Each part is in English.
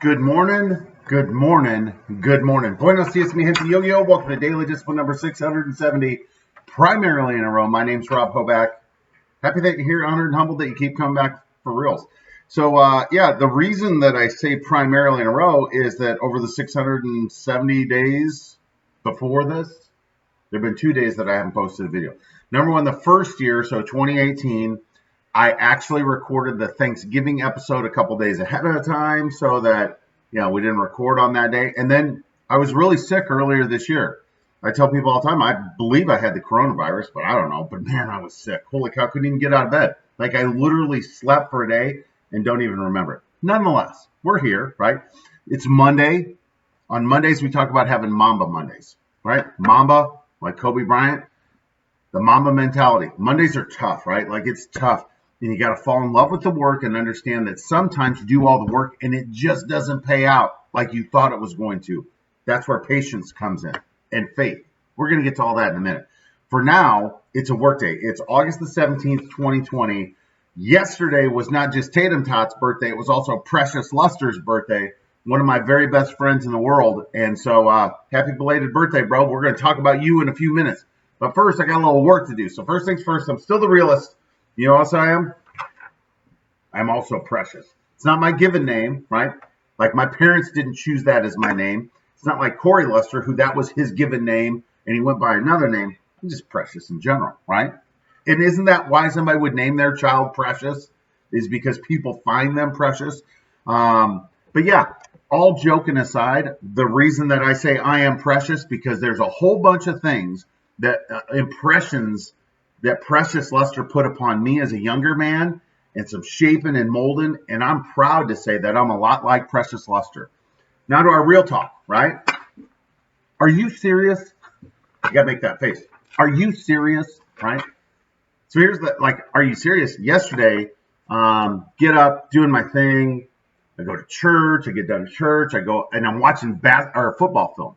Good morning, good morning, good morning. Buenos dias, mi gente yo-yo. Welcome to Daily Discipline number 670, primarily in a row. My name's Rob Hoback. Happy that you're here, honored and humbled that you keep coming back for reals. So, the reason that I say primarily in a row is that over the 670 days before this, there have been 2 days that I haven't posted a video. Number one, the first year, so 2018, I actually recorded the Thanksgiving episode a couple days ahead of time so that, we didn't record on that day. And then I was really sick earlier this year. I tell people all the time, I believe I had the coronavirus, but I don't know. But man, I was sick. Holy cow, couldn't even get out of bed. Like I literally slept for a day and don't even remember it. Nonetheless, we're here, right? It's Monday. On Mondays, we talk about having Mamba Mondays, right? Mamba, like Kobe Bryant, the Mamba mentality. Mondays are tough, right? Like it's tough. And you got to fall in love with the work and understand that sometimes you do all the work and it just doesn't pay out like you thought it was going to. That's where patience comes in and faith. We're going to get to all that in a minute. For now, it's a work day. It's August the 17th, 2020. Yesterday was not just Tatum Tot's birthday. It was also Precious Luster's birthday, one of my very best friends in the world. And so happy belated birthday, bro. We're going to talk about you in a few minutes. But first, I got a little work to do. So first things first, I'm still the realist. You know what else I am? I'm also Precious. It's not my given name, right? Like my parents didn't choose that as my name. It's not like Corey Luster, who that was his given name, and he went by another name. I'm just Precious in general, right? And isn't that why somebody would name their child Precious? Is because people find them precious. But yeah, all joking aside, the reason that I say I am Precious, because there's a whole bunch of things that impressions that Precious Luster put upon me as a younger man, and some shaping and molding, and I'm proud to say that I'm a lot like Precious Luster. Now to our real talk, right? Are you serious? You gotta make that face. Are you serious, right? So here's are you serious? Yesterday, get up, doing my thing. I go to church, I get done at church, I go, and I'm watching football film,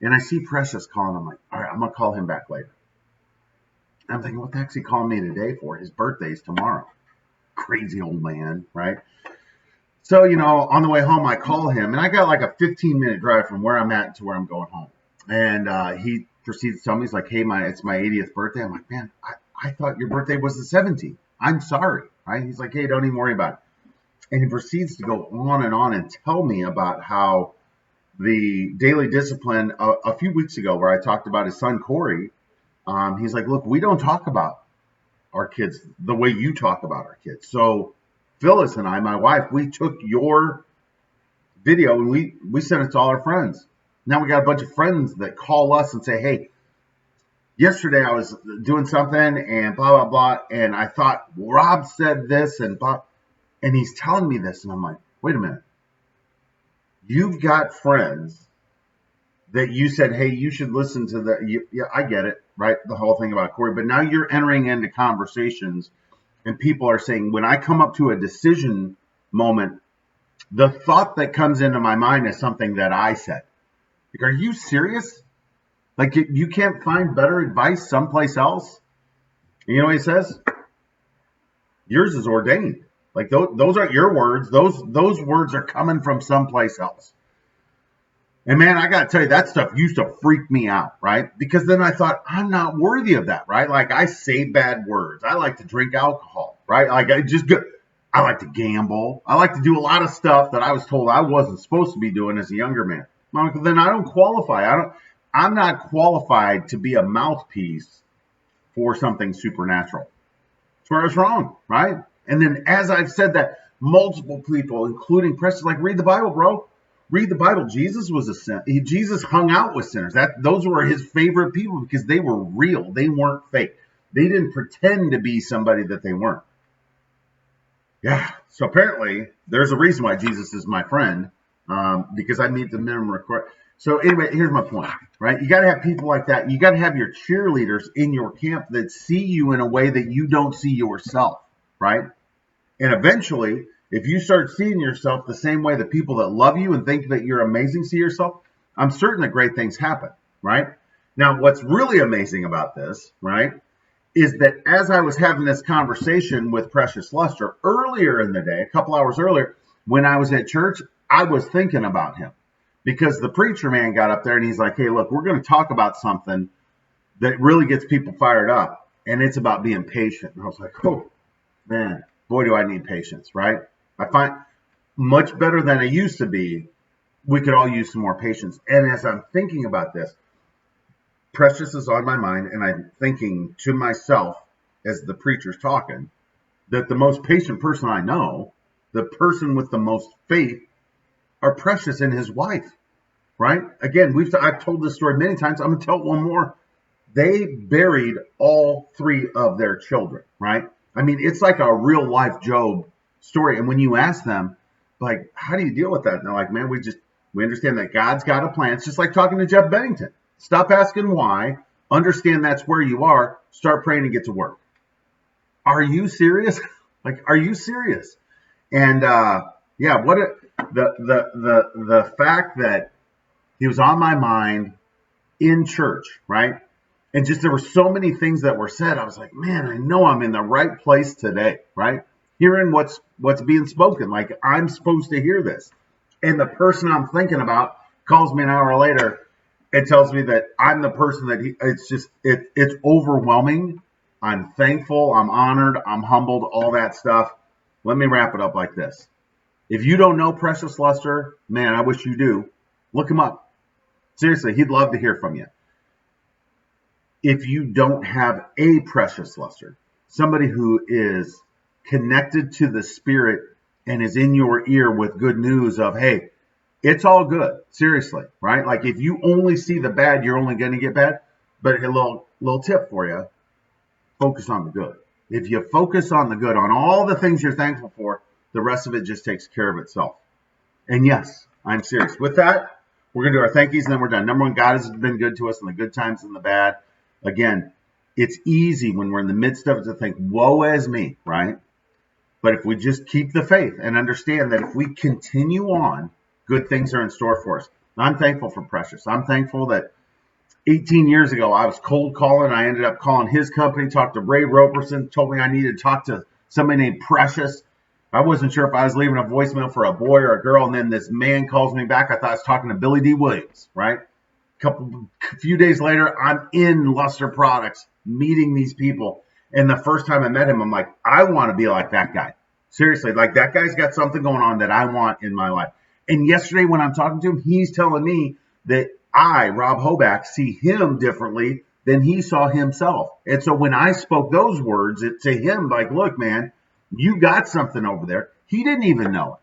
and I see Precious calling. I'm like, all right, I'm gonna call him back later. I'm thinking, what the heck's he calling me today for? His birthday's tomorrow. Crazy old man, right? So, on the way home, I call him, and I got like a 15-minute drive from where I'm at to where I'm going home. And he proceeds to tell me, he's like, hey, it's my 80th birthday. I'm like, man, I thought your birthday was the 17th. I'm sorry, right? He's like, hey, don't even worry about it. And he proceeds to go on and tell me about how the Daily Discipline a few weeks ago, where I talked about his son, Corey, he's like, look, we don't talk about our kids the way you talk about our kids. So Phyllis and I, my wife, we took your video and we sent it to all our friends. Now we got a bunch of friends that call us and say, hey, yesterday I was doing something and blah, blah, blah. And I thought Rob said this and blah. And he's telling me this. And I'm like, wait a minute. You've got friends that you said, hey, you should listen to yeah, I get it, right? The whole thing about Corey. But now you're entering into conversations and people are saying, when I come up to a decision moment, the thought that comes into my mind is something that I said. Like, are you serious? Like, you can't find better advice someplace else? And you know what he says? Yours is ordained. Like, those aren't your words. Those words are coming from someplace else. And man, I got to tell you, that stuff used to freak me out, right? Because then I thought, I'm not worthy of that, right? Like I say bad words. I like to drink alcohol, right? Like I like to gamble. I like to do a lot of stuff that I was told I wasn't supposed to be doing as a younger man. Monica, then I don't qualify. I'm not qualified to be a mouthpiece for something supernatural. That's where I was wrong, right? And then as I've said that, multiple people, including Preston, like, read the Bible, bro. Read the Bible. Jesus was a sinner. Jesus hung out with sinners. Those were his favorite people because they were real. They weren't fake. They didn't pretend to be somebody that they weren't. Yeah. So apparently, there's a reason why Jesus is my friend, because I meet the minimum requirement. So anyway, here's my point, right? You got to have people like that. You got to have your cheerleaders in your camp that see you in a way that you don't see yourself, right? And eventually, if you start seeing yourself the same way that people that love you and think that you're amazing see yourself, I'm certain that great things happen, right? Now, what's really amazing about this, right, is that as I was having this conversation with Precious Luster earlier in the day, a couple hours earlier, when I was at church, I was thinking about him because the preacher man got up there and he's like, hey, look, we're going to talk about something that really gets people fired up, and it's about being patient. And I was like, oh, man, boy, do I need patience, right? I find much better than I used to be. We could all use some more patience. And as I'm thinking about this, Precious is on my mind, and I'm thinking to myself as the preacher's talking that the most patient person I know, the person with the most faith, are Precious and his wife, right? Again, I've told this story many times. I'm going to tell it one more. They buried all three of their children, right? I mean, it's like a real life Job story. And when you ask them, like, how do you deal with that? And they're like, man, we understand that God's got a plan. It's just like talking to Jeff Bennington. Stop asking why. Understand that's where you are. Start praying and get to work. Are you serious? Like, are you serious? And yeah, the fact that he was on my mind in church, right? And just there were so many things that were said. I was like, man, I know I'm in the right place today, right? Hearing what's being spoken. Like, I'm supposed to hear this. And the person I'm thinking about calls me an hour later and tells me that I'm the person that it's overwhelming. I'm thankful. I'm honored. I'm humbled, all that stuff. Let me wrap it up like this. If you don't know Precious Luster, man, I wish you do. Look him up. Seriously, he'd love to hear from you. If you don't have a Precious Luster, somebody who is connected to the Spirit and is in your ear with good news of, hey, it's all good. Seriously, right? Like, if you only see the bad, you're only going to get bad. But a little tip for you, focus on the good. If you focus on the good, on all the things you're thankful for, the rest of it just takes care of itself. And yes, I'm serious. With that, we're going to do our thankies and then we're done. Number one, God has been good to us in the good times and the bad. Again, it's easy when we're in the midst of it to think, woe is me, right? But if we just keep the faith and understand that if we continue on, good things are in store for us. I'm thankful for Precious. I'm thankful that 18 years ago, I was cold calling. I ended up calling his company, talked to Ray Roberson, told me I needed to talk to somebody named Precious. I wasn't sure if I was leaving a voicemail for a boy or a girl. And then this man calls me back. I thought I was talking to Billy D. Williams, right? A few days later, I'm in Luster Products meeting these people. And the first time I met him, I'm like, I want to be like that guy. Seriously, like, that guy's got something going on that I want in my life. And yesterday when I'm talking to him, he's telling me that I, Rob Hoback, see him differently than he saw himself. And so when I spoke those words to him, like, look, man, you got something over there. He didn't even know it.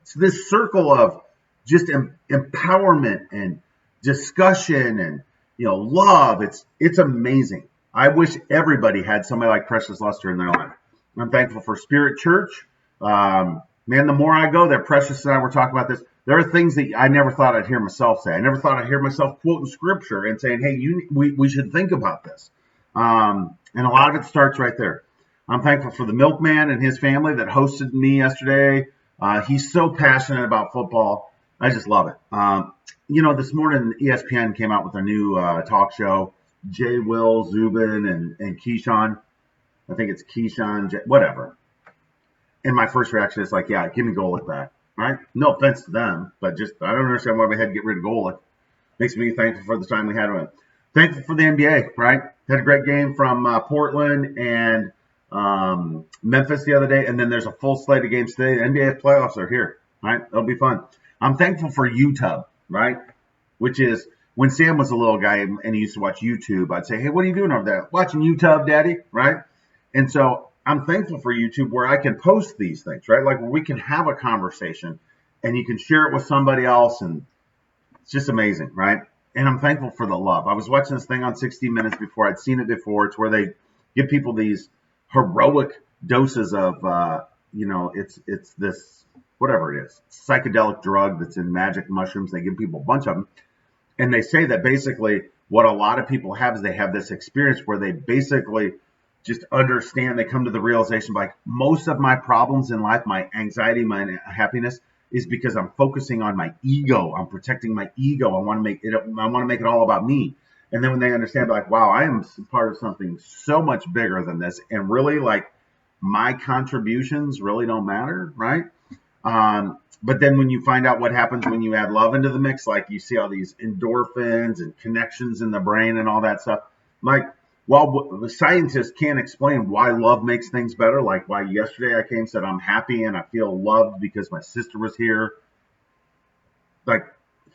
It's this circle of just empowerment and discussion and, love. It's amazing. I wish everybody had somebody like Precious Luster in their life. I'm thankful for Spirit Church. Man, the more I go there, Precious and I were talking about this. There are things that I never thought I'd hear myself say. I never thought I'd hear myself quoting scripture and saying, hey, we should think about this. And a lot of it starts right there. I'm thankful for the milkman and his family that hosted me yesterday. He's so passionate about football. I just love it. This morning, ESPN came out with a new talk show. Jay, Will, Zubin, and Keyshawn. I think it's Keyshawn, whatever. And my first reaction is like, yeah, give me Golick back. Right? No offense to them, but just I don't understand why we had to get rid of Golick. Makes me thankful for the time we had with him. Thankful for the NBA, right? Had a great game from Portland and Memphis the other day, and then there's a full slate of games today. The NBA playoffs are here, right? It'll be fun. I'm thankful for YouTube, right? Which is when Sam was a little guy and he used to watch YouTube, I'd say, hey, what are you doing over there? Watching YouTube, Daddy, right? And so I'm thankful for YouTube where I can post these things, right? Like where we can have a conversation and you can share it with somebody else. And it's just amazing, right? And I'm thankful for the love. I was watching this thing on 60 Minutes before. I'd seen it before. It's where they give people these heroic doses of, it's this, whatever it is, psychedelic drug that's in magic mushrooms. They give people a bunch of them. And they say that basically what a lot of people have is they have this experience where they basically just understand, they come to the realization, like, most of my problems in life, my anxiety, my happiness, is because I'm focusing on my ego. I'm protecting my ego. I want to make it all about me. And then when they understand, like, wow, I am part of something so much bigger than this, and really, like, my contributions really don't matter, right? But then when you find out what happens when you add love into the mix, like you see all these endorphins and connections in the brain and all that stuff. Like, while the scientists can't explain why love makes things better, like why yesterday I came and said I'm happy and I feel loved because my sister was here, like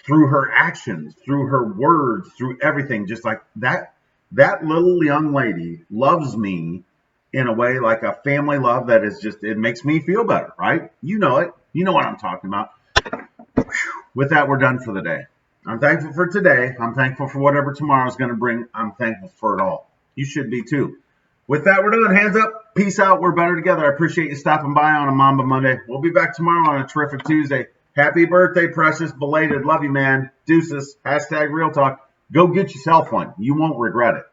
through her actions, through her words, through everything, just like that little young lady loves me in a way like a family love that is just, it makes me feel better, right? You know it. You know what I'm talking about. With that, we're done for the day. I'm thankful for today. I'm thankful for whatever tomorrow's going to bring. I'm thankful for it all. You should be too. With that, we're done. Hands up. Peace out. We're better together. I appreciate you stopping by on a Mamba Monday. We'll be back tomorrow on a terrific Tuesday. Happy birthday, Precious. Belated. Love you, man. Deuces. #Real Talk. Go get yourself one. You won't regret it.